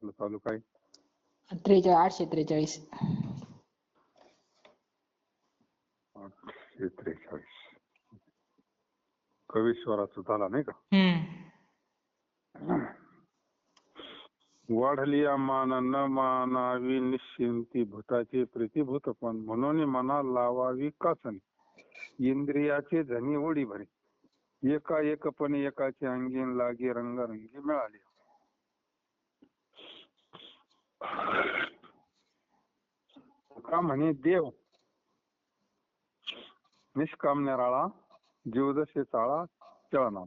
आपलं चालू काय? 843. 843 कवीश्वराचं झाला नाही का? वाढलिया मान न मानावी निश्चिंती भूताची प्रीतीभूत पण म्हणून मना लावावी कासनी इंद्रियाचे धनी ओढी भरी एका एकपणे एकाची अंगीन लागी रंगरंगी मिळाली. का म्हणे देव निष्काम निराळा जीव जसे चाळा चळना.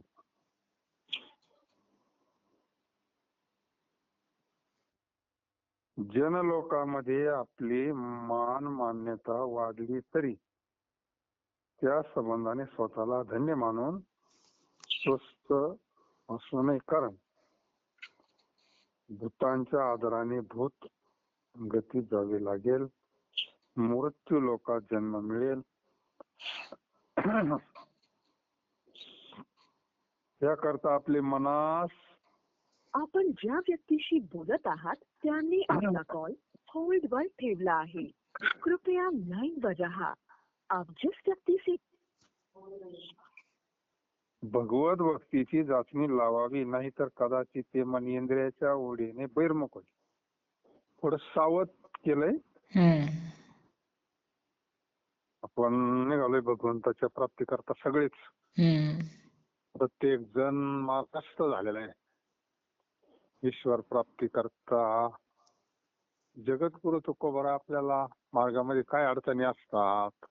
जनलोकामध्ये आपली मान मान्यता वाढली तरी त्या संबंधाने स्वतःला धन्य मानून स्वस्थ असू नये. कारण भूतांच्या आदराने भूत गतीत जावे लागेल. मृत्यू लोकात जन्म मिळेल. याकरता आपले मनास आपण ज्या व्यक्तीशी बोलत आहात त्यांनी आपला कॉल होल्ड वर ठेवला आहे. कृपया लाइन पर रहा. आप जिस व्यक्ति से भगवत भक्तीची चाचणी लावावी, नाहीतर कदाचित ते मन इंद्रियाच्या ओढीने बैरमुख होईल. थोडं सावध केलंय. आपण निघालोय भगवंताच्या प्राप्ती करता सगळेच. प्रत्येक जण मार्गस्थ झालेला आहे ईश्वर प्राप्ती करता. जगद्गुरु तुकोबरा आपल्याला मार्गामध्ये काय अडचणी असतात,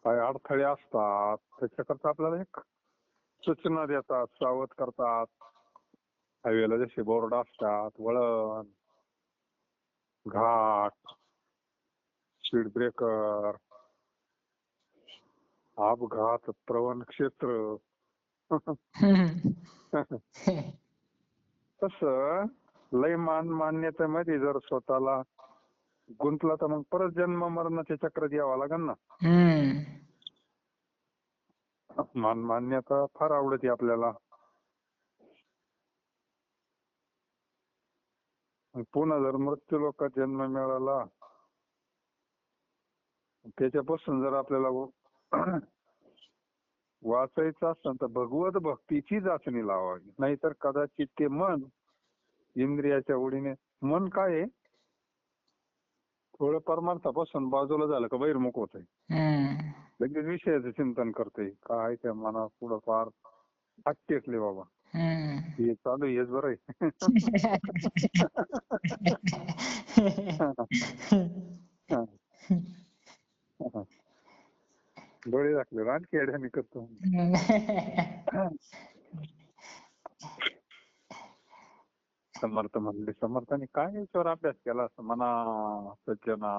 काय अडथळे असतात, त्याच्याकरता आपल्याला एक सूचना देतात, सावध करतात. हायवेला जसे बोर्ड असतात, वळण, घाट, स्पीड ब्रेकर, अपघात प्रवण क्षेत्र. तसं लय मान्यतेमध्ये जर स्वतःला गुंतला तर मग परत जन्म मरणाच्या चक्रात यावं लागेल ना. मान्यता फार आवडते आपल्याला. पुन्हा जर मृत्यू लोकात जन्म मिळाला त्याच्यापासून जर आपल्याला वाचायचं असेल तर भगवत भक्तीची चाचणी लावावी, नाहीतर कदाचित ते मन इंद्रियाच्या ओढीने. मन काय आहे, थोडं परमार्थापासून बाजूला झालं का बहिर्मुख होत आहे. लगेच विषयाचं चिंतन करते. काय त्या मनात पुढं फार हात टेकले बाबा, हे चालू हेच बरं आहे. डोळे दाखले आणखी अड्याने करतो. समर्थ म्हणले, समर्थाने काय याच्यावर अभ्यास केला असं म्हणा. सज्जना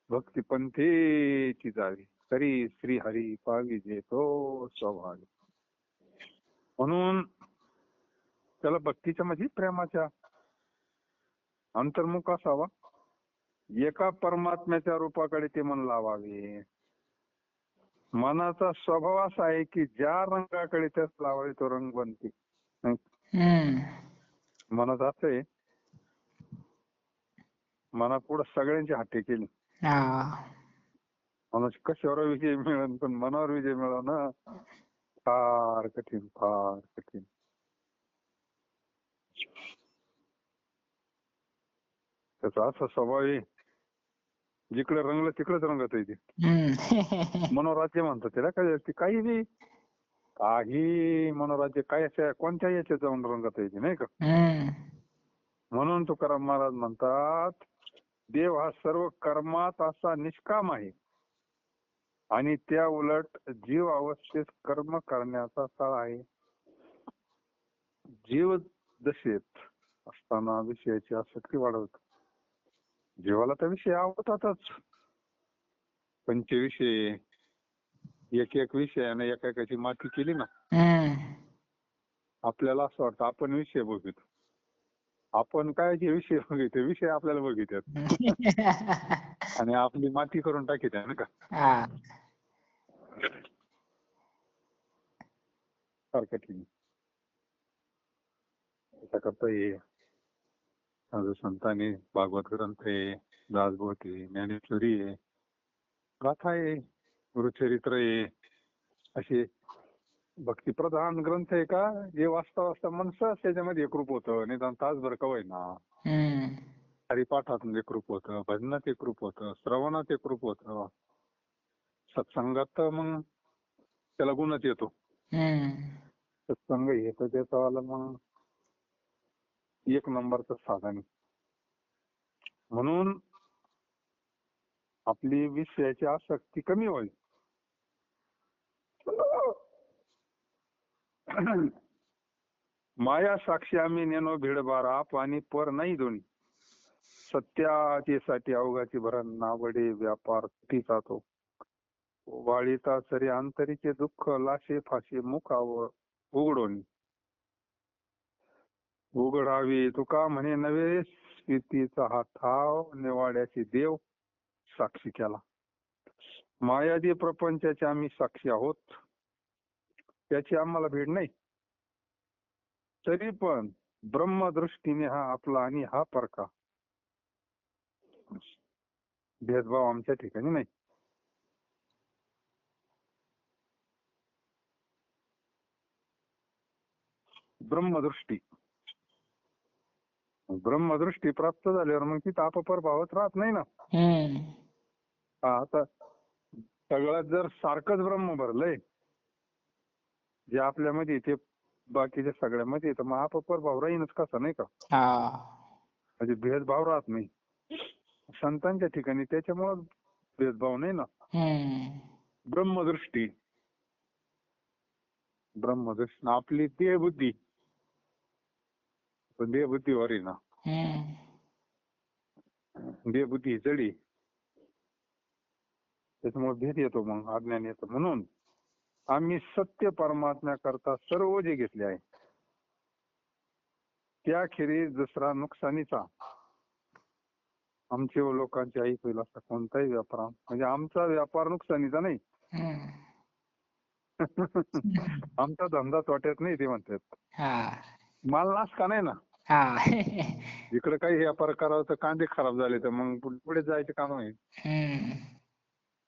भक्तिपंथीची जावी तरी श्री हरी पाविजे तो स्वभावी. म्हणून त्याला भक्तीच्या म्हणजे प्रेमाच्या अंतर्मुख असावा. एका परमात्म्याच्या रूपाकडे ते मन लावावे. मनाचा स्वभाव असा आहे की ज्या रंगाकडे त्याच लावावे तो रंग बनते. मनात असं आहे, मना पुढे सगळ्यांची हट्टे केली. मनाची कशावर विजय मिळेल, पण मनावर विजय मिळवणं फार कठीण, फार कठीण. त्याचा असा स्वभाव आहे, जिकडे रंगलं तिकडेच रंगत आहे ते. मनोराज्य म्हणतात त्याला. काही बी काही मनोराज्य काय कोणत्या याच्यात जाऊन रंगत आहे नाही का. म्हणून तुकाराम महाराज म्हणतात, देव हा सर्व कर्मात असा निष्काम आहे आणि त्या उलट जीव अवस्थेत कर्म करण्याचा स्थळ आहे. जीव दशेत असताना विषयाची आसक्ती वाढवतो. जीवाला तर विषय आवडतातच, पंचविषय. एक एक विषयाने एकाची माती केली ना, आपल्याला असं वाटतं आपण विषय बघितो. आपण काय जे विषय बघितले, विषय आपल्याला बघितले आणि आपली माती करून टाकीत आहे ना का. फार कठीण. त्याच्याकरता हे साधू संतांनी भागवत ग्रंथ आहे, दासबोध आहे, ज्ञानेश्वरी आहे, गाथा आहे, गुरुचरित्र आहे, असे भक्तिप्रधान ग्रंथ आहे का जे वाचता वाचता मनसं त्याच्यामध्ये एकरूप होतं. निदान तासभर का होईना. हरिपाठात एकरूप होतं, भजनात एकरूप होतं, श्रवणात एकरूप होतं, सत्संगात तर मग त्याला गुणच येतो. सत्संग येतो त्याचा मग एक नंबरचं साधन. म्हणून आपली विषयाची आसक्ती कमी होईल. माया साक्षी आम्ही नेनो भिड बारा, पाणी पर नाही दोन्ही. सत्याचेसाठी अवघाची भरण नावडे व्यापार ती जातो. वाळीता सरी आंतरीचे दुःख लाशे फाशे मुखावर उघडून. उघडावी तुका म्हणे नवे स्थितीचा हा ठाव, निवाड्याची देव साक्षी केला. मायादी प्रपंचाचे आम्ही साक्षी आहोत, त्याची आम्हाला भीड नाही. तरी पण ब्रह्मदृष्टीने हा आपला आणि हा परका. भेदभाव आमच्या ठिकाणी नाही. ब्रह्मदृष्टी ब्रह्मदृष्टी प्राप्त झाल्यावर मग तिथं अपप्रभावच राहत नाही ना. आता सगळं जर सारखंच ब्रह्म भरलंय जे आपल्यामध्ये ते बाकीच्या सगळ्यामध्ये, तर मग अपप्रभाव राहीनच कसा, नाही का. म्हणजे भेदभाव राहत नाही संतांच्या ठिकाणी, त्याच्यामुळे भेदभाव नाही ना. ब्रह्मदृष्टी आपली देहबुद्धी, पण देहबुद्धीवर आहे ना. देहबुद्धी जडी, त्याच्यामुळे भेद येतो, मग अज्ञान येतं. म्हणून आम्ही सत्य परमात्म्याकरता सर्व जे घेतले आहे त्याखेरीज दुसरा नुकसानीचा आमचे व लोकांचे ऐक होईल असा कोणताही व्यापार, म्हणजे आमचा व्यापार नुकसानीचा नाही. आमचा धंदा तोट्यात नाही ते म्हणतात. माल नाश का नाही ना. इकडे काही व्यापार करावं तर कांदे खराब झाले तर मग पुढे जायचे काम नाही.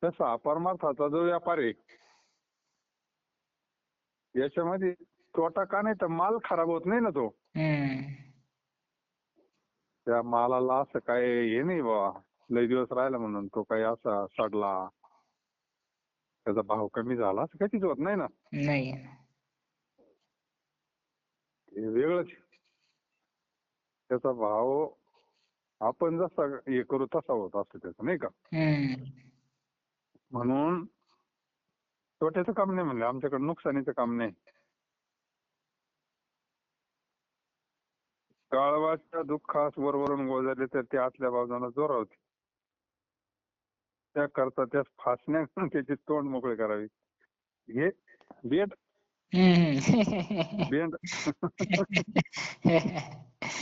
तसा परमार्थाचा जो व्यापार आहे याच्यामध्ये तोटा का नाही, तर माल खराब होत नाही ना तो. त्या मालाला असं काय हे नाही बा, लय दिवस राहिला म्हणून तो काही असा सडला, त्याचा भाव कमी झाला, असं काहीच होत नाही ना. वेगळंच. त्याचा भाव आपण जसा हे करू तसा होत असतो त्याचा, नाही का. म्हणून तोट्याचं काम नाही म्हणलं, आमच्याकडे नुकसानीचं काम नाही. गाळवाच्या दुःखास वरवरून गोजारले तर ते आतल्या बाजूला जोरावते. त्याकरता त्यास फासण्या त्याची तोंड मोकळे करावी. हे बेंड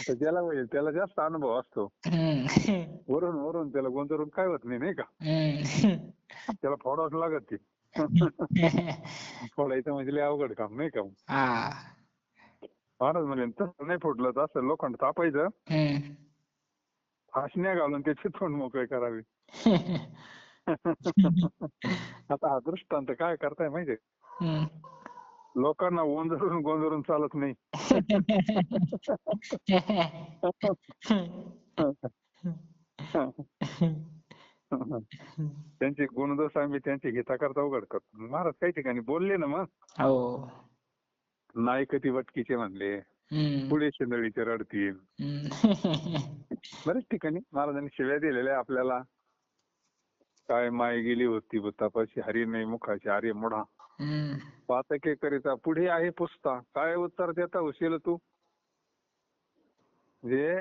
ज्याला होईल त्याला जास्त अनुभव असतो. वरून वरून त्याला गोंधळून काय होत नाही, नाही का. त्याला फोडावंच लागत ते. फोडायचं म्हणजे लय अवघड काम, नाही का. महाराज म्हणजे तसं नाही फोडलं तर असं लोखंड तापायचं, फासण्या घालून त्याची तोंड मोकळे करावी. आता हा दृष्टांत काय करताय माहितीये, लोकांना गोंधळून गोंधळून चालत नाही. त्यांचे गुणदोष आम्ही त्यांच्या हिताकरता उघड करतो. महाराज काही ठिकाणी बोलले ना, मग नायकती वटकीचे म्हणले, पुढे शेंदळीचे रडतील. बरेच ठिकाणी महाराजांनी शिव्या दिलेल्या आपल्याला. काय माय गेली होती भूतापाशी, हरी नाही मुखाची आर्य मोडा. पातके करिता पुढे आहे पुसता, काय उत्तर देता होशील तू. म्हणजे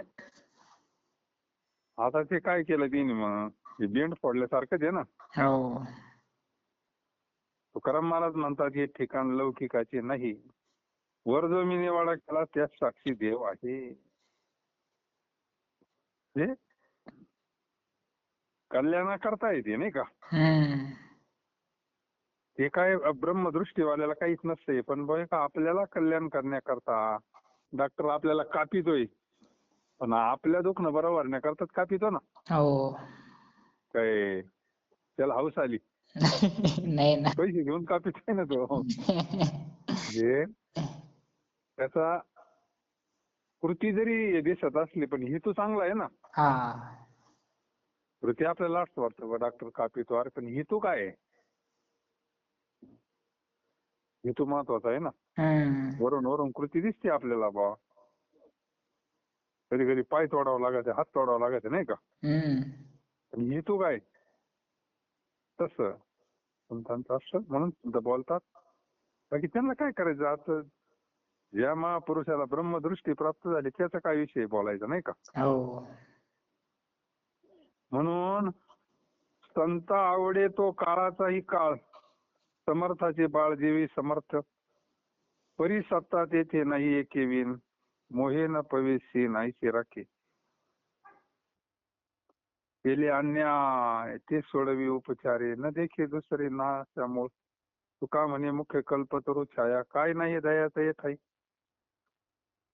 आता ते काय केलं तिने, मग बेंड फोडल्यासारखंच आहे ना. तुकाराम महाराज म्हणतात हे ठिकाण लौकिकाचे नाही, वर जो मी निवाडा केला त्यास साक्षी देव आहे. कल्याणा करता येते, नाही का. ते काय ब्रह्मदृष्टीवाल्याला काहीच नसते, पण बघ का आपल्याला कल्याण करण्याकरता डॉक्टर आपल्याला कापितोय, पण आपल्या दुखणं बरोबर नाही करतात का पितो ना. हो. काय त्याला हौस आली नाही ना. पैसे घेऊन का पितोय ना तो. म्हणजे त्याचा कृती जरी दिसत असली पण हेतू चांगला आहे ना. हा. कृती आपल्याला असं वाटतं डॉक्टर का पितो, अरे पण हेतू काय आहे, हेतू महत्वाचा आहे ना. वरून वरून कृती दिसते आपल्याला बा, कधी कधी पाय तोडावं लागायचे, हात तोडावं लागायचे नाही का. पण हेतू काय तसं संतांचं असतं म्हणून सुद्धा बोलतात. बाकी त्यांना काय करायचं, आता ज्या महापुरुषाला ब्रह्मदृष्टी प्राप्त झाली त्याचा काय विषय बोलायचा नाही का. हो. म्हणून संत आवडे तो काळाचाही काळ, समर्थाचे बाळ जेवी समर्थ, परी सत्ता तेथे नाही एके विन, मोहे न पवेसी नाहीसे राखे, केले अन्याय ते सोडवी उपचारे, न देखे दुसरे नाशामूळ, तुका म्हणे मुख्य कल्पतरू छाया, काय नाही दयाचा येत आहे.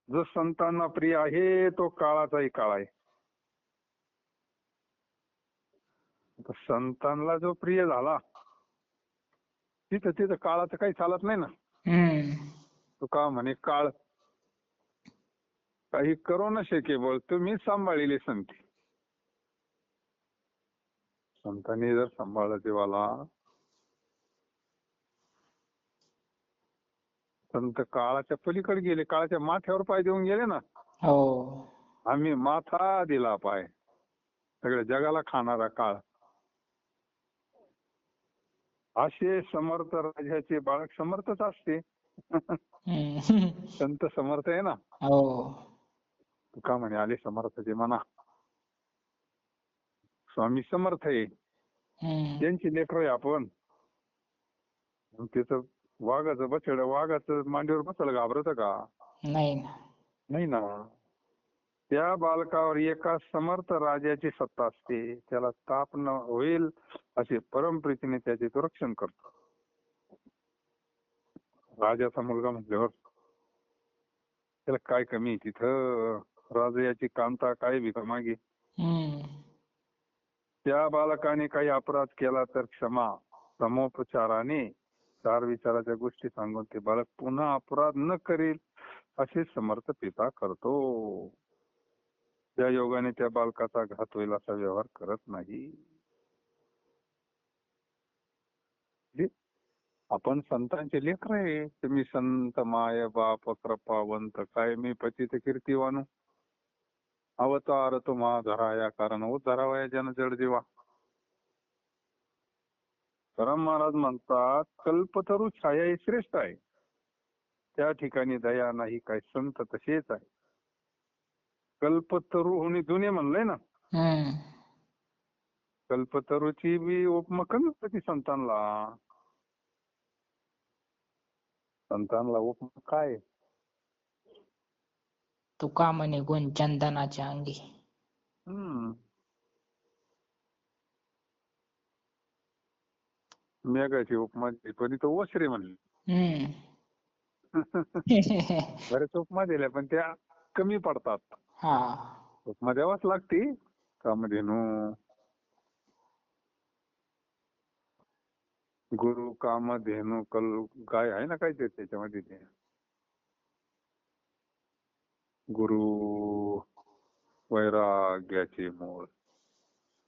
जो संतांना प्रिय आहे तो काळाचाही काळ आहे. संतांना जो प्रिय झाला तिथं तिथं काळाचं काही चालत नाही ना. तुका म्हणे काळ काही करू न शके बोल, तुम्ही सांभाळिले संती. संतांनी जर सांभाळलं देवाला, संत काळाच्या पलीकडे गेले, काळाच्या माथ्यावर पाय देऊन गेले ना. हो. आम्ही माथा दिला पाय, सगळ्या जगाला खाणारा काळ. असे समर्थ राजाचे बाळक समर्थच असते. संत समर्थ आहे ना. हो. तुका म्हणे आले समर्थचे म्हणा, स्वामी समर्थ आहे, त्यांची लेकर आहे आपण. त्याच वाघाचं बछड वाघाचं मांडीवर बसायला घाबरत का. नाही ना. त्या बालकावर एका समर्थ राजाची सत्ता असते, त्याला ताप न होईल असे परमप्रीतीने त्याचे तो रक्षण करतो. राजाचा मुलगा म्हटल्यावर त्याला काय कमी तिथं, राजाची कांता काय भिका मागे. त्या बालकाने काही अपराध केला तर क्षमा, समोपचाराने चार विचाराच्या गोष्टी सांगून ते बालक पुन्हा अपराध न करेल असे समर्थ पिता करतो. त्या योगाने त्या बालकाचा घात होईल असा व्यवहार करत नाही. आपण संतांचे लेकर आहे. तुम्ही संत माय बाप कृपावंत, काय मी पतित कीर्तिवान, अवतार तुम्हा धराया कारण उद्धरावया जन जड जीवा. तुकाराम महाराज म्हणतात कल्पतरू छाया ही श्रेष्ठ आहे, त्या ठिकाणी दया नाही, काय संत तसेच आहे. कल्पतरू होणे जुने म्हणलंय ना. कल्पतरूची बी उपमा कमीच होती संतांना. संतांना उपमा काय, तुका म्हणे गुण चंदनाच्या अंगी. मेघाची उपमा पण तो ओसरे म्हणले. बरेच उपमा दिल्या पण त्या कमी पडतात. उपमा द्यावाच लागते. कामधेनू गुरु कामधेनू काय आहे ना काहीतरी त्याच्यामध्ये, ते गुरु वैराग्याचे मूळ,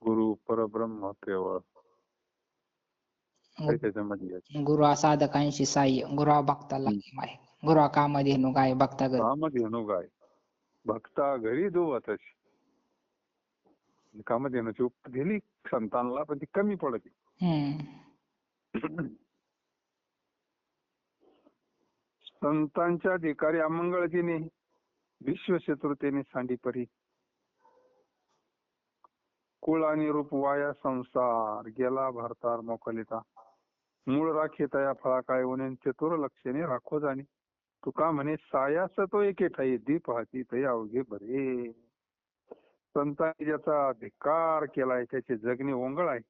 गुरु परब्रह्म केवळ, त्याच्यामध्ये गुरु साधकांशी साह्य, गुरु भक्ताला माय, गुरु कामधेनू गाय भक्ता घरी. कामधेनू गाय भक्ता घरी दुभतशी. कामधेनूची उपमा दिली संतांना पण ती कमी पडते. संतांच्या अधिकारी अमंगळतीने विश्वशत्रुतेने सांडीपरी, कुळ आणि रूप वाया संसार गेला भारतार मोकलिता, मूळ राखे तया फळा काय उणे चतुर लक्षणे राखो जाणे. तुका म्हणे सायास तो एके ठाई, दीप हाती तया अवघे बरे. संतांनी ज्याचा धिक्कार केलाय त्याची जगणी ओंगळ आहे.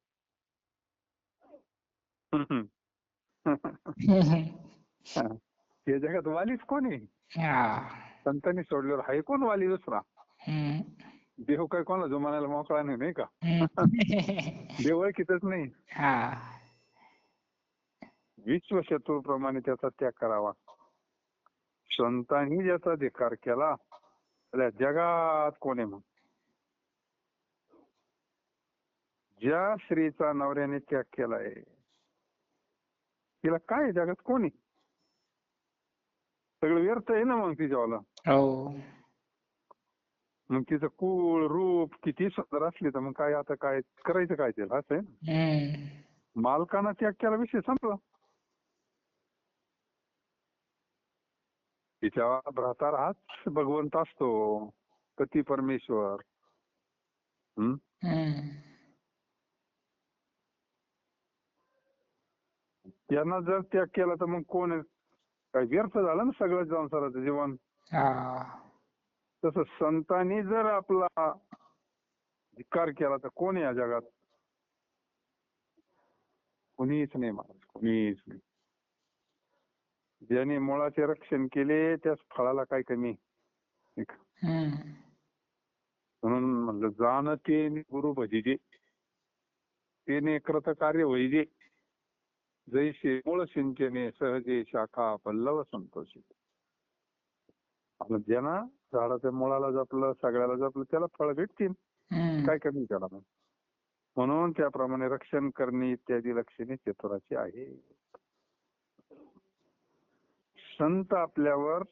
हे जगात वालीच कोण आहे. संतांनी सोडल्यावर हाय कोण वाली दुसरा. हम्म. देव काय कोणाला जो म्हणायला मोकळा नाही का? देव ओळखीतच नाही. हा. विश्वशत्रूप्रमाणे त्याचा त्याग करावा. संतांनी ज्याचा धिक्कार केला त्या जगात कोण आहे मग? ज्या स्त्रीचा नवऱ्याने त्याग केलाय तिला काय जगात कोण आहे? सगळं व्यर्थ आहे ना मग तिच्यावाला. हो. मग तिचं कुळ रूप किती सुंदर असली तर मग काय आता काय करायचं काय तिला असं आहे. मालकानं त्याग केला विषय संपला. तिच्या भ्रातार हाच भगवंत असतो, पती परमेश्वर. यांना जर त्याग केला तर मग कोण आहे? काय व्यर्थ झालं ना सगळं संसाराचं जीवन. तसं संतांनी जर आपला धिक्कार केला तर कोण आहे या जगात? कुणीच नाही महाराज, कुणीच नाही. ज्याने मुळाचे रक्षण केले त्याच फळाला काय कमी आहे का? म्हणून म्हणलं जाणते गुरु भजिजे तेने कृत कार्य होईजे जैसे मूळ सिंचने सहजे शाखा पल्लव संतोषी. ज्यांना झाडाच्या मुळाला जपलं सगळ्याला जपलं त्याला फळ भेटतील. काय कमी त्याला मग? म्हणून त्याप्रमाणे रक्षण करणे इत्यादी लक्षणे चतुराची आहे. संत आपल्यावर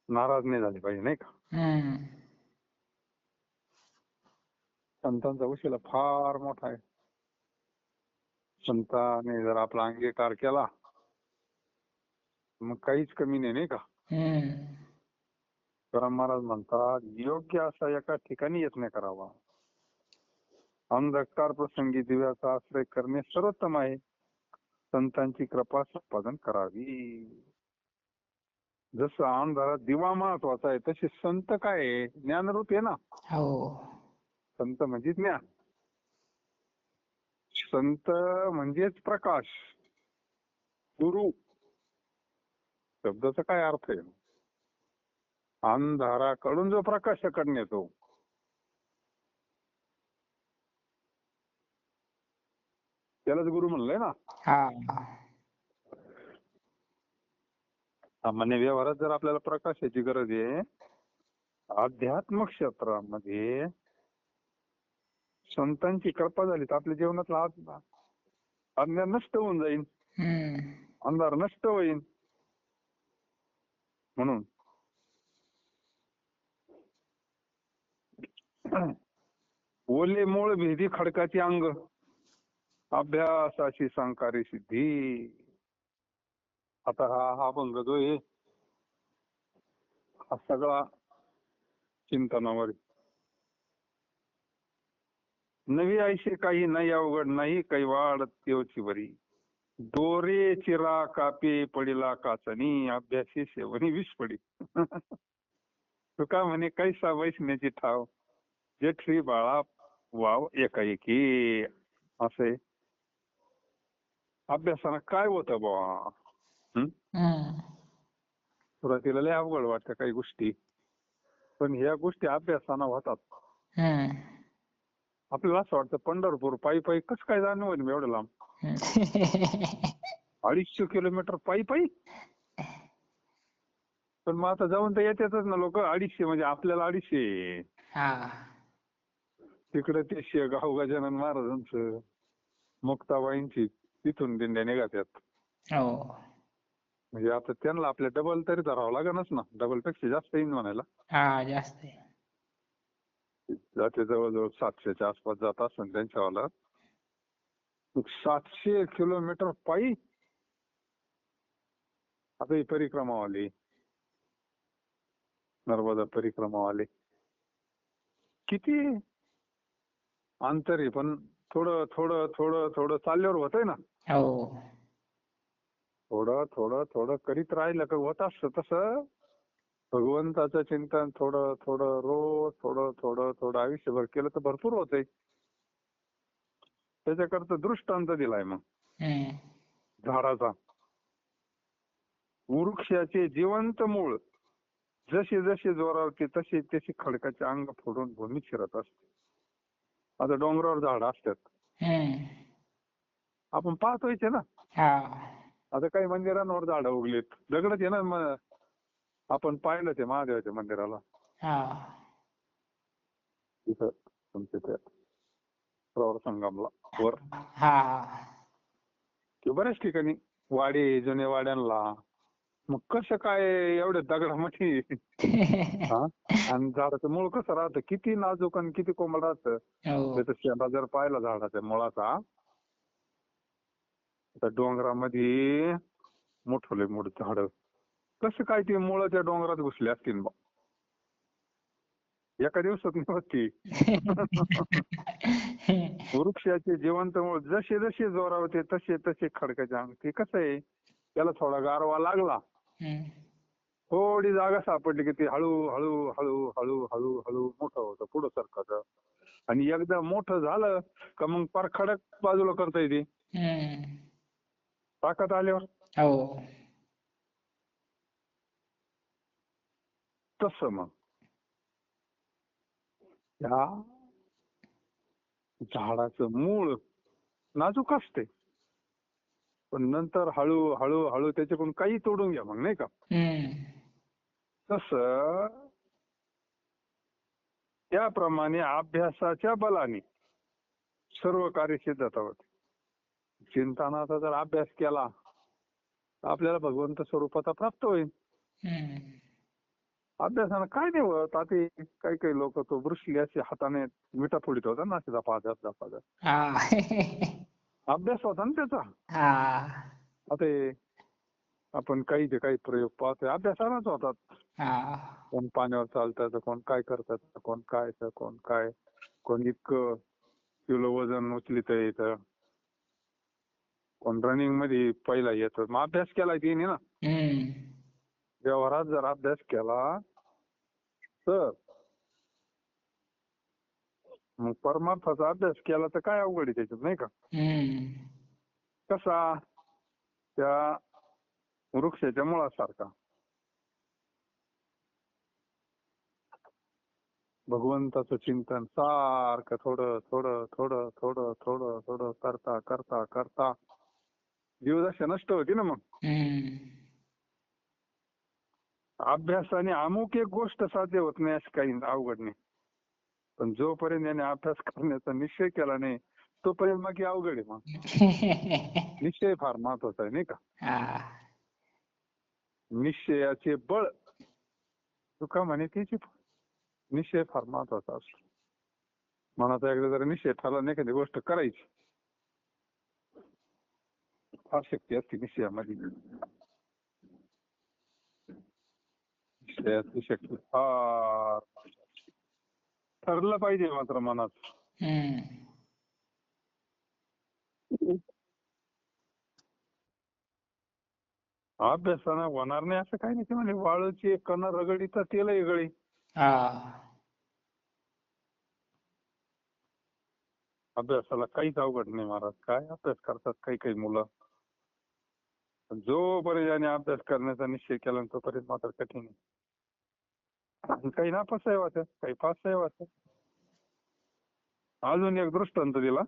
नाराज नाही झाले पाहिजे नाही का? संतांचा वशिला फार मोठा आहे. संतांनी जर आपला अंगीकार केला मग काहीच कमी नाही का? तुकाराम महाराज म्हणतात योग्य असा एका ठिकाणी यत्न करावा. अंधकार प्रसंगी दिव्याचा आश्रय करणे सर्वोत्तम आहे. संतांची कृपा संपादन करावी. जसं अंधारात दिवा महत्वाचा आहे तसे संत काय आहे? ज्ञानरूप आहे ना. संत म्हणजे ज्ञान. संत म्हणजेच प्रकाश. गुरु शब्दाचा काय अर्थ आहे? अंधाराकडून जो प्रकाशाकडे येतो त्यालाच गुरु म्हणलंय ना. सामान्य व्यवहारात जर आपल्याला प्रकाशाची गरज आहे, अध्यात्म क्षेत्रामध्ये संतांची कृपा झाली तर आपल्या जीवनातला अज्ञान नष्ट होऊन जाईल, अंधार नष्ट होईल. म्हणून ओले मूळ भेदी खडकाची अंग अभ्यासाची संकारी सिद्धी. आता हा अभंग जो आहे हा सगळा चिंतनावर. नवी आयशे काही नाही अवघड नाही काही वाढ तेवची वरी. दोरे चिरा कापे पडिला काचनी अभ्यासी सेवनी विष पडी. तुका म्हणे कैसा वैष्ण्याची ठाव जेठी बाळा वाव एकाएकी. असे अभ्यासानं काय होतं बुवा? सुरुवातीला लय अवघड वाटतं काही गोष्टी, पण ह्या गोष्टी अभ्यासानं होतात. आपल्याला असं वाटतं पंढरपूर पायी पायी कसं काय जाणं होईल एवढं लांब? 250 किलोमीटर पायी पायी. पण मग आता जाऊन तर येतातच ना लोक. 250 म्हणजे आपल्याला 250. तिकडे ते शेगाव गजानन महाराजांचं मुक्ताबाईंची तिथून दिंड्या निघतात. म्हणजे आता त्यांना आपल्या डबल तरी धरावं लागेलच ना. डबल पेक्षा जास्त येईन म्हणायला. जास्त जाते जवळजवळ 700च्या आसपास जात असेल त्यांच्यावाला. 700 किलोमीटर पायी. आता ही परिक्रमावाली नर्मदा परिक्रमावाले किती अंतर आहे, पण थोडं थोडं थोडं थोडं चालल्यावर होतंय ना. थोडं थोडं थोडं करीत राहिलं का होत असतं. तसं भगवंताचं चिंतन थोडं थोडं रोज थोडं थोडं थोडं आयुष्यभर केलं तर भरपूर होतंय. त्याच्याकरता दृष्टांत दिलाय मग झाडाचा. वृक्षाचे जिवंत मूळ जसे जसे जोरावते तसे तसे खडकाचे अंग फोडून भूमी शिरत असते. आता डोंगरावर झाड असतात, आपण पाहतोय ना. आता काही मंदिरांवर झाडं उगलीत, दगडच आहे ना. आपण पाहिलं ते महादेवाच्या मंदिराला तिथं तुमच्या त्या प्रवर संगमला वर, किंवा बऱ्याच ठिकाणी वाडे जुन्या वाड्यांना. मग कसं काय एवढ्या दगडामध्ये आणि झाडाचं मूळ कसं राहतं, किती नाजूक आणि किती कोमल राहतं. त्याचा शेंडा जर पाहिला झाडाच्या मुळाचा, त्या डोंगरामध्ये मोठं मोठं झाड, कसं काय ते मुळं त्या डोंगरात घुसले असतील बा. एका दिवसात नव्हती. वृक्षाचे जिवंत मूळ जसे जसे जोरावते तसे तसे खडकाचे अंग. ते कसं आहे, त्याला थोडा गारवा लागला, थोडी जागा सापडली की ते हळू हळू हळू हळू हळू हळू मोठं होतं, पुढं सरकत. आणि एकदा मोठं झालं का मग पार खडक बाजूला करता येते ताकद आल्यावर. तसं मग त्या झाडाचं मूळ नाजूक असते, पण नंतर हळू हळू हळू त्याच्याकडून काही तोडून घ्या मग, नाही का. तसं त्याप्रमाणे अभ्यासाच्या बलाने सर्व कार्य सिद्धता होते. चिंतनाचा जर अभ्यास केला तर आपल्याला भगवंत स्वरूपाचा प्राप्त होईल. अभ्यासानं काय नाही होत. आता काही काही लोक तो ब्रुसली असे हाताने विटा फोडीत होता ना, दपादप अभ्यास होता ना त्याचा. आता आपण काही ते काही प्रयोग पाहतोय, अभ्यासालाच होतात. कोण पाण्यावर चालतात, कोण काय करतात, कोण काय तर कोण काय, कोण इतकं किलो वजन उचलित येतं, कोण रनिंग मध्ये पहिला येतं. मग अभ्यास केला तिने ना. व्यवहारात जर अभ्यास केला तर मग परमार्थाचा अभ्यास केला तर काय अवघड आहे त्याच्यात, नाही का. कसा, त्या वृक्षाच्या मुळासारखा भगवंताचं चिंतन सारखं थोडं थोडं थोडं थोडं थोडं थोडं करता करता करता जीवदशा नष्ट होती ना. मग अभ्यासाने अमुक एक गोष्ट साध्य होत नाही असं काही अवघड नाही, पण जोपर्यंत याने अभ्यास करण्याचा निश्चय केला नाही तोपर्यंत मग अवघड आहे. मग निश्चय फार महत्वाचा आहे, नाही का. निश्चयाचे बळ तुका म्हणे त्याची, निश्चय फार महत्वाचा असतो. मनाचा एकदा जर निश्चय ठरला नाही एखादी गोष्ट करायची, फार शक्ती असते निश्चयामध्ये. निश्चयाची शक्ती फार, ठरलं पाहिजे मात्र मनात. अभ्यासानं होणार नाही असं काही नाही. ते म्हणजे वाळूची कण रगडी तर तेलही गळी. अभ्यासाला काहीच अवघड नाही महाराज. काय अभ्यास करतात काही काही मुलं, जोपर्यंत याने अभ्यास करण्याचा निश्चय केला तोपर्यंत मात्र कठीण आहे. काही नापासही वाटत, काही पासही वाटत. अजून एक दृष्टांत दिला.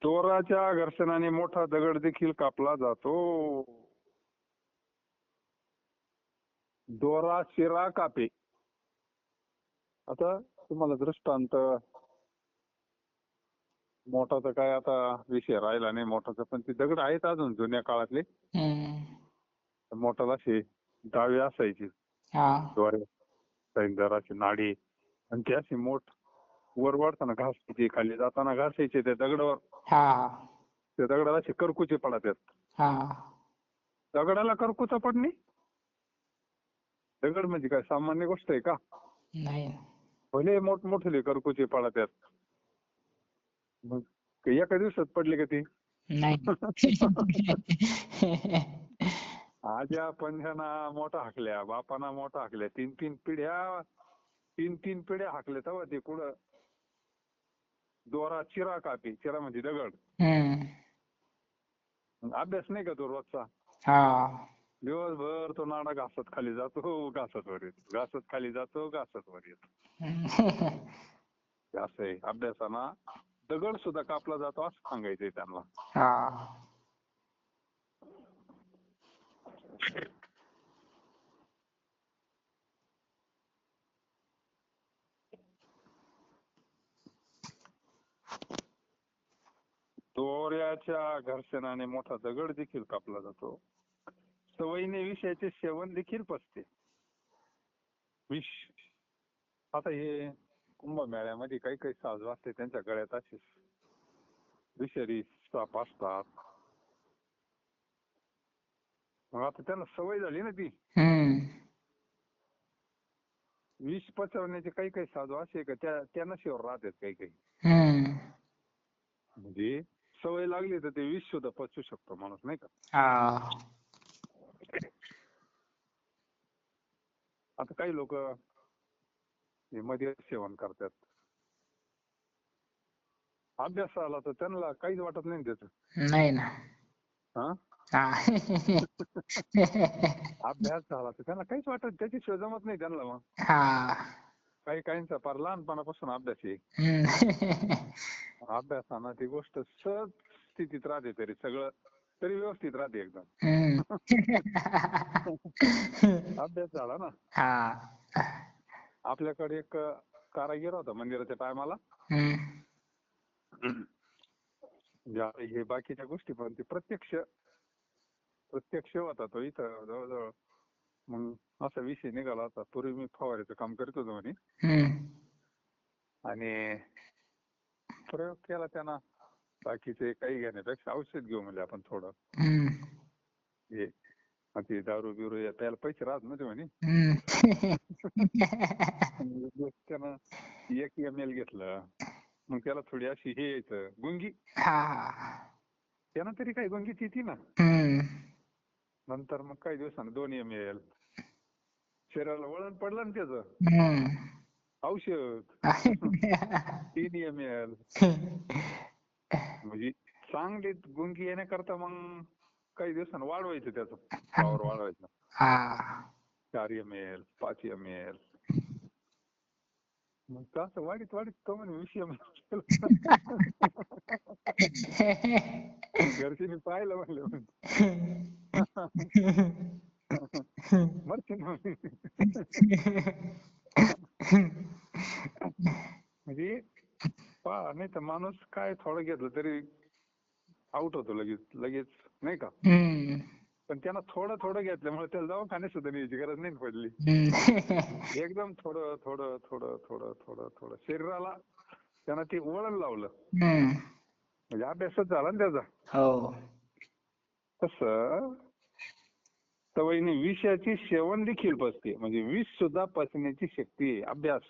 दोराच्या घर्षणाने मोठा दगड देखील कापला जातो. दोरा शिरा कापे. आता तुम्हाला दृष्टांत मोठा तर काय आता विषय राहिला नाही मोठाचा, पण ते दगड आहेत अजून जुन्या काळातले. मोठाला अशी डावी असायची द्वारे सैंदराची नाडी, आणि ती अशी मोठ वर वाढताना घासायची, खाली जाताना घासायचे त्या दगडावर. त्या दगडाला असे करकुचे पडतात. दगडाला करकुचा पडणे, दगड म्हणजे काय सामान्य गोष्ट आहे का. भले मोठमोठे करकुचे पडतात, मग एका दिवसात पडले का ते. आज्या पंजाना मोठा हाकल्या, बापाना मोठा हाकल्या, तीन तीन पिढ्या हाकल्या तेव्हा ते पुढं दोरा चिरा कापी. चिरा म्हणजे दगड. अभ्यास नाही का तो रोजचा. दिवसभर तो नाडा घासत खाली जातो, घासत वर येतो, घासत खाली जातो, घासत वर येतो. असं आहे. अभ्यासाना दगड सुद्धा कापला जातो असं सांगायचंय त्यांना. हा. चोऱ्याच्या घर्षणाने मोठा दगड देखील कापला जातो. सवयीने विषयाचे सेवन देखील पचते. विष आता हे कुंभमेळ्यामध्ये काही काही साधू असते त्यांच्या गळ्यात असे विषारी साप असतात. मग आता त्यांना सवय झाली ना ती. विष पचवण्याचे काही काही साधू असे का त्या नशेवर राहतात काही काही. म्हणजे सवय लागली तर ते विष सुद्धा पचवू शकतो माणूस, नाही का. आता काही लोक मद्य सेवन करतात. अभ्यास आला तर त्यांना काहीच वाटत नाही त्याचं. नाही ना. अभ्यास झाला तर त्यांना काहीच वाटत, त्याची शिवाय जमत नाही त्यांना. मग काही काहींचा फार लहानपणापासून अभ्यास आहे. अभ्यासानं ती गोष्ट सहज स्थितीत राहते, तरी सगळं तरी व्यवस्थित राहते एकदम. अभ्यास झाला ना. आपल्याकडे एक कारागीर होता मंदिराच्या टायमाला. हे बाकीच्या गोष्टी पण ते प्रत्यक्ष होता तो इथं जवळजवळ. मग असा विषय निघाला होता. पूर्वी मी फवाऱ्याचं काम करत होतो म्हणे, आणि प्रयोग केला त्यांना. बाकीचे काही घेण्यापेक्षा औषध घेऊ म्हणजे आपण थोडं. हे ते दारू बिरू त्याला पैसे राहत नव्हते म्हणे. त्यानं 1 ml घेतलं. मग त्याला थोडी अशी हे यायचं गुंगी. त्यानं तरी काही गुंगीच येते ना. नंतर मग काही दिवसानं 2 ml. शरीराला वळण पडलं ना त्याचं. औषध 3 ml. म्हणजे चांगली गुंगी येण्याकरता मग काही दिवसानं वाढवायचं त्याचं पावर वाढवायचं. 4 ml 5 ml. मग तसं वाढीत तो म्हणे 20 ml. घरच्यांनी पाहिलं म्हणलं मरशील म्हणजे पहा. नाही तर माणूस काय थोडं घेतलं तरी आउट होतो लगेच नाही का. पण त्यांना थोडं घेतल्यामुळे त्याला दवाखान्यात सुद्धा न्यायची गरज नाही पडली. एकदम थोडं थोडं थोडं थोडं थोडं थोडं शरीराला त्यांना ते वळण लावलं. म्हणजे अभ्यासच झाला ना त्याचा. तसं सवयीने विषयाची सेवन देखील पचते. म्हणजे विष सुद्धा पचण्याची शक्ती आहे. अभ्यास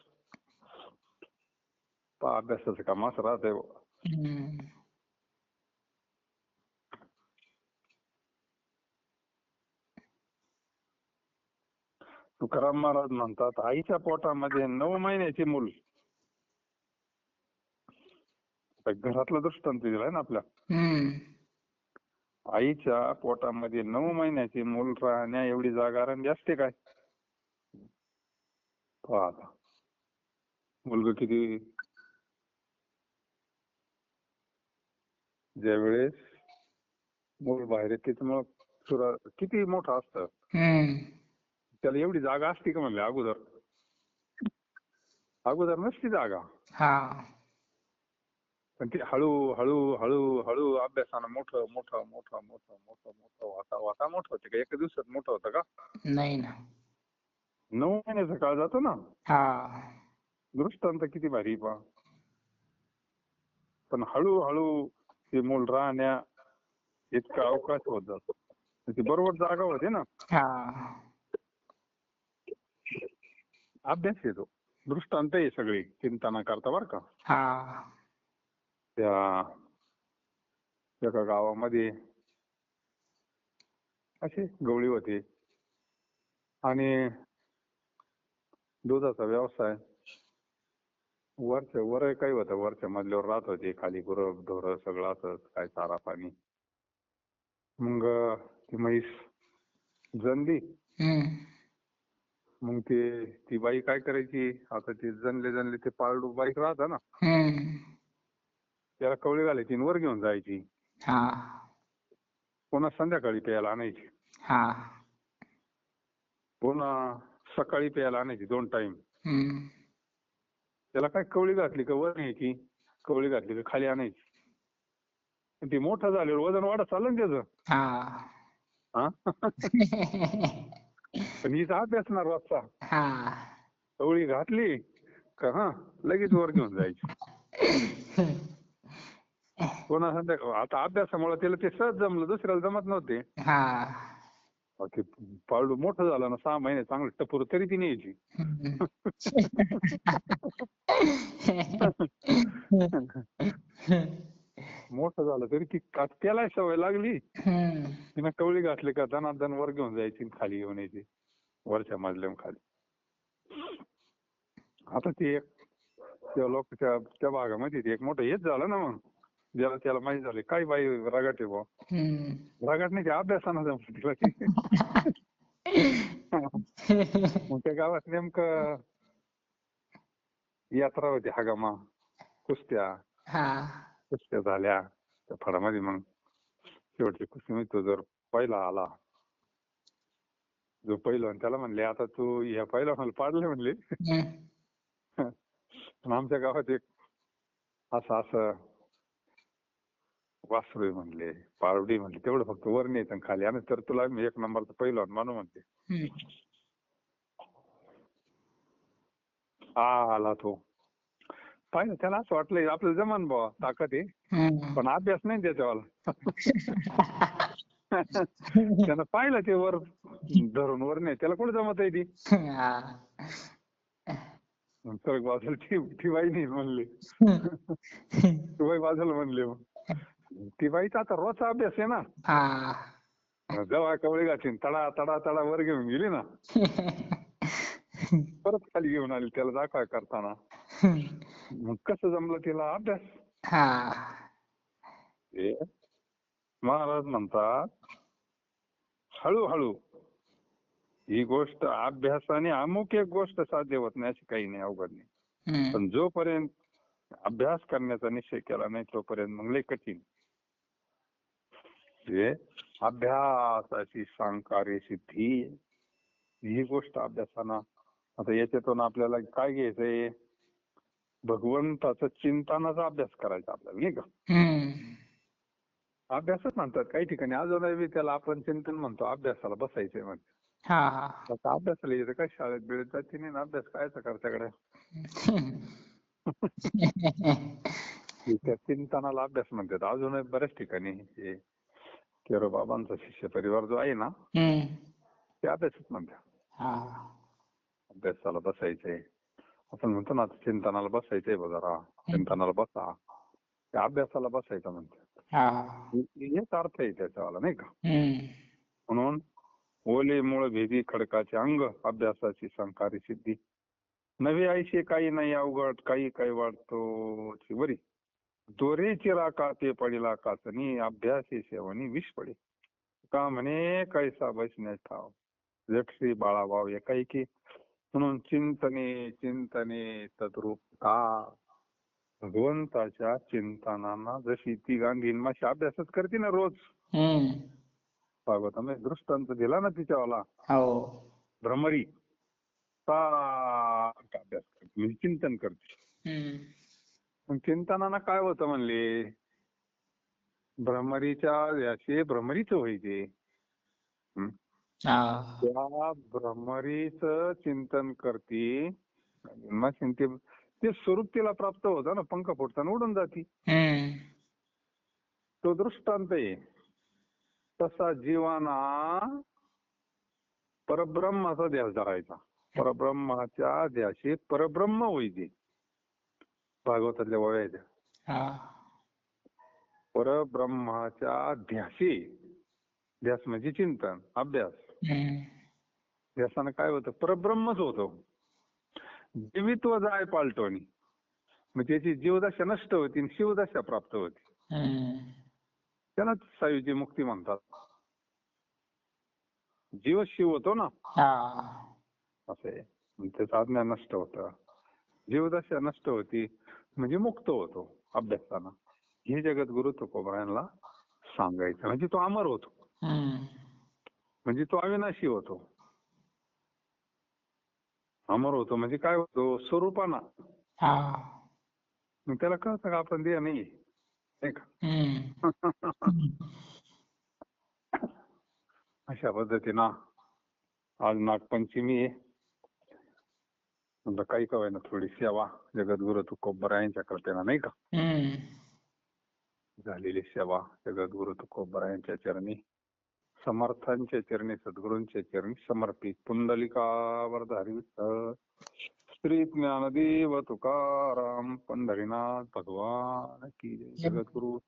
पहा, अभ्यासाचं काम असं राहतंय. तुकाराम महाराज म्हणतात, आईच्या पोटामध्ये 9 महिन्याचे मूल. घरातला दृष्टांत दिलाय ना आपल्या. आईच्या पोटामध्ये 9 महिन्याचे मूल राहण्या एवढी जागा राहिली असते काय. पहा आता मुलगा किती, ज्या वेळेस मूल बाहेर येते त्याच्यामुळं किती मोठं असतं. त्याला एवढी जागा असते का म्हणले अगोदर नसती जागा. पण ते हळू अभ्यासानं मोठं वाता मोठं होते का. एका दिवसात मोठं होतं का. नाही ना. 9 महिन्याचा काळ जातो ना. दृष्टांत किती भारी पहा. पण हळूहळू ते मूल राहण्या इतका अवकाश होत जातो. ती बरोबर जागा होते ना. अभ्यास येतो. दृष्टांत आहे सगळी, चिंता न करता बर का. त्या एका गावामध्ये अशी गवळी होती आणि दुधाचा व्यवसाय. वर काही होतं, वरच्या मजल्यावर राहत होते. खाली गुरं ढोरं सगळं असं काय चारा पाणी. मग ती म्हैस जनली. हम्म. मग ती बाई काय करायची, आता ते जनले ते पाळडू बाईक राहता ना, हम्म. त्याला कवळी घालायची आणि वर घेऊन जायची. हा. पुन्हा संध्याकाळी प्यायला आणायची, हा. पुन्हा सकाळी प्यायला आणायची 2 टाइम. हम्म. त्याला काय कवळी घातली का वर न्यायची, कवळी घातली का खाली आणायची. पण ते मोठं झाल्यावर वजन वाढत चाललं ना त्याचं. हा. हा पण हिचा अभ्यास ना रोजचा. हा. कवळी घातली का लगेच वर घेऊन जायची. पुन्हा संध्याकाळी. आता अभ्यासामुळे त्याला ते सहज जमलं, दुसऱ्याला जमत नव्हते. हा. ते पाळडू मोठं झालं ना, 6 महिने चांगलं टपूर, तरी ती न्यायची. मोठं झालं तरी ती त्याला सवय लागली. तिनं कवळी घातली का दनादन वर घेऊन जायची, खाली घेऊन यायची, वरच्या मजल्यावर खाली. आता ते एक त्या लोकांच्या त्या भागामध्ये ते एक मोठं हेच झालं ना. मग ज्याला त्याला माहित झाले काय बाई रगाट आहे बुवा. रगाट नाही, ते अभ्यासानं जमलं तिला की. मग त्या गावात नेमकं यात्रा होती, हगामा, कुस्त्या झाल्या त्या फळामध्ये. मग शेवटची कुस्ती तो जर पहिला आला, जो पहिलवान, त्याला म्हणले आता तू ह्या पहिलवानाला पाडले म्हणले. पण आमच्या गावात एक असं वासरू आहे म्हणले, पारवडी म्हणले, तेवढं फक्त वर न्यायचं खाली आणि तर तुला मी 1 नंबरचा पहिलवान मानू म्हणते. आला तो पाहिलं, त्याला असं वाटलं आपलं जमान बुवा, ताकद आहे, पण अभ्यास नाही त्याच्यावाला. त्यानं पाहिलं ते वर धरून वर नाही, त्याला कुठे जमत आहे ती. सरक बाजूला ती बाई नाही म्हणले, ती बाई बाजूला म्हणले. मग ती बाईचा आता रोजचा अभ्यास आहे ना. जेव्हा कवळी घातली तडा तडा तडा वर घेऊन गेली ना, परत खाली घेऊन आली त्याला दाखवाय करताना. मग कसं जमलं तिला अभ्यास. महाराज म्हणतात हळूहळू ही गोष्ट अभ्यासाने अमुक एक गोष्ट साध्य होत नाही अशी काही नाही, अवघड नाही. पण जोपर्यंत अभ्यास करण्याचा निश्चय केला नाही तोपर्यंत मग लय कठीण. अभ्यासाची सांकारे सिद्धी ही गोष्ट अभ्यासानं. आता याच्यातून आपल्याला काय घ्यायचंय, भगवंताचं चिंतनाचा अभ्यास करायचा आपल्याला, नाही का. अभ्यासच म्हणतात काही ठिकाणी, अजूनही त्याला आपण चिंतन म्हणतो. अभ्यासाला बसायचंय म्हणते. आता अभ्यासाला येतं काय, शाळेत बिळेत जाते नाही ना, अभ्यास करायचा करताकडे. त्या चिंतनाला अभ्यास म्हणतात. अजूनही बऱ्याच ठिकाणी केरो बाबांचा शिष्य परिवार जो आहे ना, ते अभ्यासच म्हणतात. अभ्यासाला बसायचंय, आपण म्हणतो ना चिंतनाला बसायचंय जरा, चिंतनाला बसा, त्या अभ्यासाला बसायचं म्हणतात. हेच अर्थ आहे त्याच्यावाला, नाही का. म्हणून ओले मूळ भेदी खडकाचे अंग, अभ्यासाची संकारी सिद्धी. नवे आयशे काही नाही अवघड, काही काही वाटतो वरी. दोरेची राका ते पडिला काचनी, अभ्यासी सेवनी विष पडे. का म्हणे कैसा बसण्यास ठाव, जगश्री बाळाभाव एकाएकी. म्हणून चिंतने चिंतने तद्रूपता. भगवंताच्या चिंतनाना जशी ती गांधी माशी अभ्यासच करते ना रोज. भागवतामध्ये दृष्टांत दिला ना तिच्यावाला, भ्रमरी सारखा अभ्यास करते, म्हणजे चिंतन करते. मग चिंतनानं काय होतं म्हणले, भ्रमरीच्या याचे भ्रमरीच व्हायचे. त्या भ्रमरीचं चिंतन करते, ते स्वरूप तिला प्राप्त होतं ना, पंख फुटताना उडून जाती. तो दृष्टांत आहे. तसा जीवाना परब्रह्माचा ध्यास धरायचा, परब्रह्माच्या ध्याशी परब्रह्म व्हायचे. भागवतातल्या ओव्या आहेत, परब्रह्माच्या ध्यासी. ध्यास म्हणजे चिंतन, अभ्यास. ध्यासानं काय होतं, परब्रह्मच होतं. जीवित्व जाय पालटवणी, मग त्याची जीवदशा नष्ट होती आणि शिवदशा प्राप्त होती. त्यालाच सायुजी मुक्ती म्हणतात. जीवच शिव होतो ना, हा असं आहे. त्याचं अज्ञान नष्ट होतं. जीवदशा नष्ट होती म्हणजे मुक्त होतो अभ्यासानं. हे जगद्गुरु तुकोबारायांना सांगायचं. म्हणजे तो अमर होतो, हम्म म्हणजे तो अविनाशी होतो. अमर होतो म्हणजे काय होतो? स्वरूपानं. हा मग त्याला कळतं का आपण देह नाही, नाही का? हम्म अशा पद्धतीनं आज नागपंचमी आहे. म्हणलं काही का होईना थोडी सेवा जगद्गुरु तुकोबारायांच्या कृपेनं, नाही का? हम्म झालेली सेवा जगद्गुरु तुकोबारायांच्या चरणी, समर्थांच्या चरणी, सद्गुरूंच्या चरणी समर्पित. पुंडलिकावरधारी विठ्ठल श्री ज्ञानदेव तुकाराम पंढरीनाथ भगवान की जय. जगद्गुरु